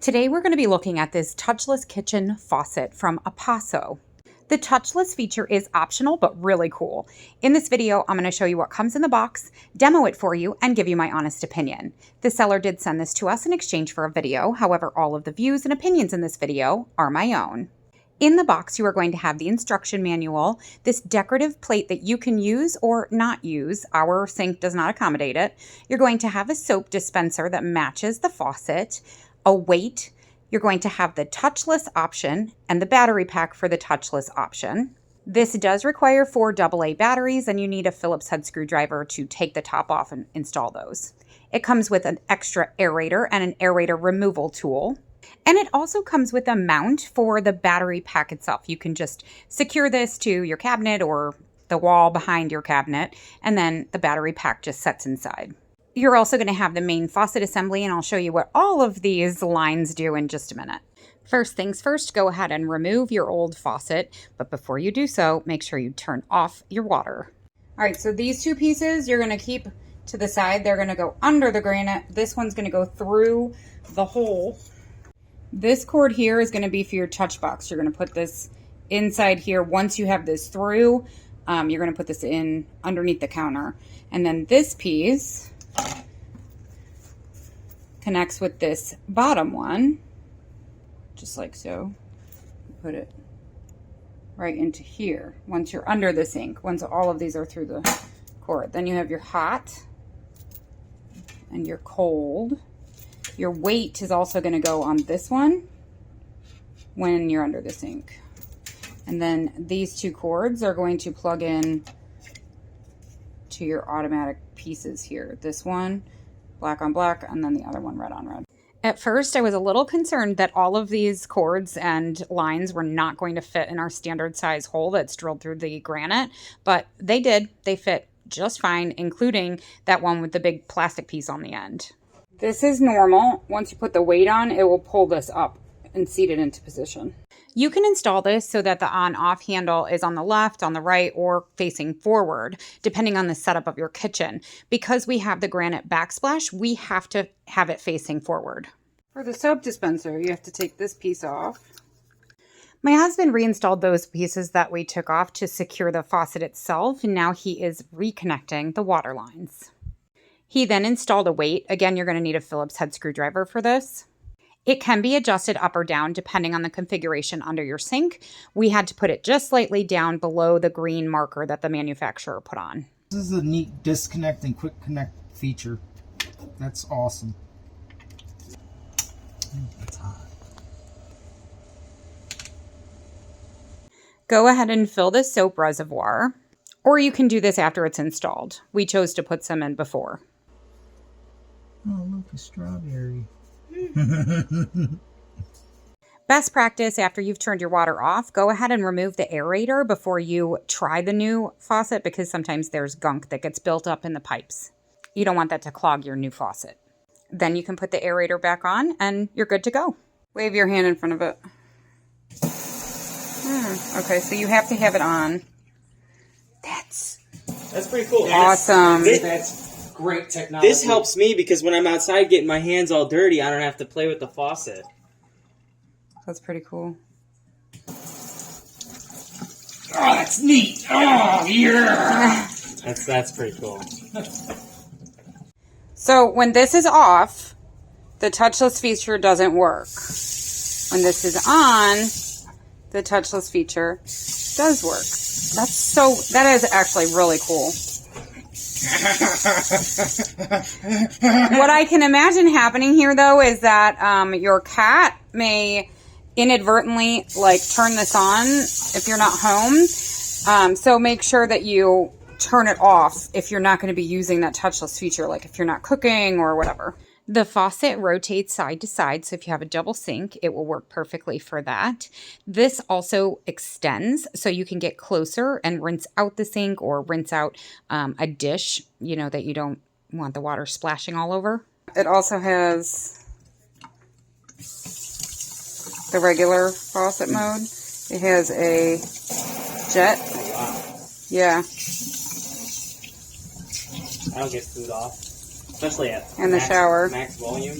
Today we're going to be looking at this touchless kitchen faucet from APPASO. The touchless feature is optional but really cool. In this video, I'm going to show you what comes in the box, demo it for you, and give you my honest opinion. The seller did send this to us in exchange for a video, however, all of the views and opinions in this video are my own. In the box, you are going to have the instruction manual, this decorative plate that you can use or not use. Our sink does not accommodate it. You're going to have a soap dispenser that matches the faucet, a weight. You're going to have the touchless option and the battery pack for the touchless option. This does require 4 AA batteries, and you need a Phillips head screwdriver to take the top off and install those. It comes with an extra aerator and an aerator removal tool. And it also comes with a mount for the battery pack itself. You can just secure this to your cabinet or the wall behind your cabinet, and then the battery pack just sets inside. You're also going to have the main faucet assembly, and I'll show you what all of these lines do in just a minute. First things first, go ahead and remove your old faucet, but before you do so, make sure you turn off your water. All right, so these two pieces you're going to keep to the side. They're going to go under the granite. This one's going to go through the hole. This cord here is going to be for your touch box. You're going to put this inside here. Once you have this through, you're going to put this in underneath the counter. And then this piece connects with this bottom one, just like so. Put it right into here once you're under the sink, once all of these are through the cord. Then you have your hot and your cold. Your weight is also going to go on this one when you're under the sink. And then these two cords are going to plug in to your automatic pieces here. This one, black on black, and then the other one, red on red. At first, I was a little concerned that all of these cords and lines were not going to fit in our standard size hole that's drilled through the granite, but they did. They fit just fine, including that one with the big plastic piece on the end. This is normal. Once you put the weight on, it will pull this up and seat it into position. You can install this so that the on-off handle is on the left, on the right, or facing forward, depending on the setup of your kitchen. Because we have the granite backsplash, we have to have it facing forward. For the soap dispenser, you have to take this piece off. My husband reinstalled those pieces that we took off to secure the faucet itself, and now he is reconnecting the water lines. He then installed a weight. Again, you're going to need a Phillips head screwdriver for this. It can be adjusted up or down depending on the configuration under your sink. We had to put it just slightly down below the green marker that the manufacturer put on. This is a neat disconnect and quick connect feature. That's awesome. That's hot. Go ahead and fill this soap reservoir, or you can do this after it's installed. We chose to put some in before. Oh, look, a strawberry. Best practice after you've turned your water off, go ahead and remove the aerator before you try the new faucet, because sometimes there's gunk that gets built up in the pipes. You don't want that to clog your new faucet. Then you can put the aerator back on and you're good to go. Wave your hand in front of it. Okay, so you have to have it on. That's pretty cool. Awesome. That's great technology. This helps me because when I'm outside getting my hands all dirty, I don't have to play with the faucet. That's pretty cool. Oh, that's neat. Oh, yeah. That's pretty cool. So when this is off, the touchless feature doesn't work. When this is on, the touchless feature does work. That is actually really cool. What I can imagine happening here, though, is that your cat may inadvertently turn this on if you're not home. So make sure that you turn it off if you're not going to be using that touchless feature, like if you're not cooking or whatever. The faucet rotates side to side, so if you have a double sink, it will work perfectly for that. This also extends, so you can get closer and rinse out the sink or rinse out a dish, that you don't want the water splashing all over. It also has the regular faucet mode. It has a jet. Wow. Yeah. That'll get food off. Especially at in the shower. Max volume.